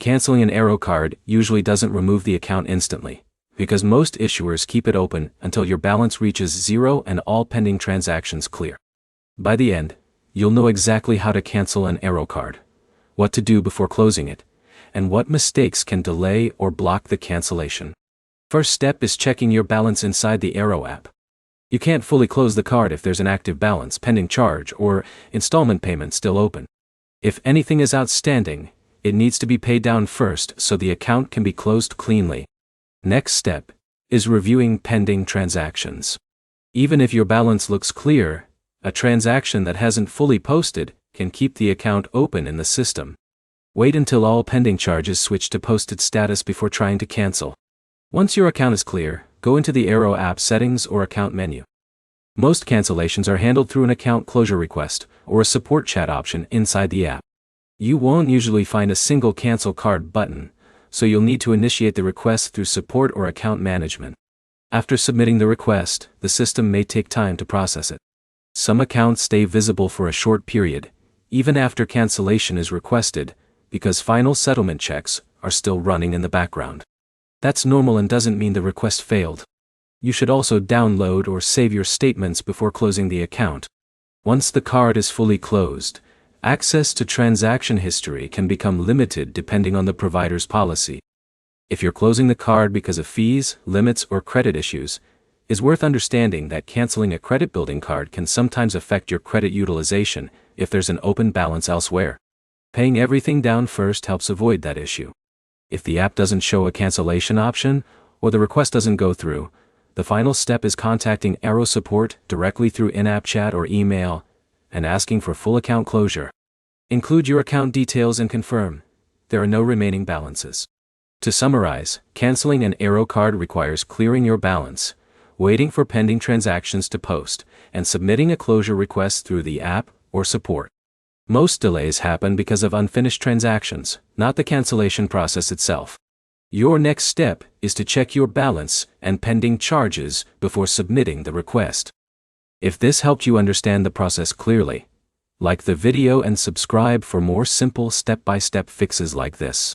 Canceling an Arro card usually doesn't remove the account instantly, because most issuers keep it open until your balance reaches zero and all pending transactions clear. By the end, you'll know exactly how to cancel an Arro card, what to do before closing it, and what mistakes can delay or block the cancellation. First step is checking your balance inside the Arro app. You can't fully close the card if there's an active balance, pending charge, or installment payment still open. If anything is outstanding, it needs to be paid down first so the account can be closed cleanly. Next step is reviewing pending transactions. Even if your balance looks clear, a transaction that hasn't fully posted can keep the account open in the system. Wait until all pending charges switch to posted status before trying to cancel. Once your account is clear, go into the Arro app settings or account menu. Most cancellations are handled through an account closure request or a support chat option inside the app. You won't usually find a single cancel card button, so you'll need to initiate the request through support or account management. After submitting the request, the system may take time to process it. Some accounts stay visible for a short period, even after cancellation is requested, because final settlement checks are still running in the background. That's normal and doesn't mean the request failed. You should also download or save your statements before closing the account. Once the card is fully closed, access to transaction history can become limited depending on the provider's policy. If you're closing the card because of fees, limits, or credit issues, it's worth understanding that canceling a credit building card can sometimes affect your credit utilization if there's an open balance elsewhere. Paying everything down first helps avoid that issue. If the app doesn't show a cancellation option, or the request doesn't go through, the final step is contacting Arro support directly through in-app chat or email and asking for full account closure. Include your account details and confirm there are no remaining balances. To summarize, canceling an Arro card requires clearing your balance, waiting for pending transactions to post, and submitting a closure request through the app or support. Most delays happen because of unfinished transactions, not the cancellation process itself. Your next step is to check your balance and pending charges before submitting the request. If this helped you understand the process clearly, like the video and subscribe for more simple step-by-step fixes like this.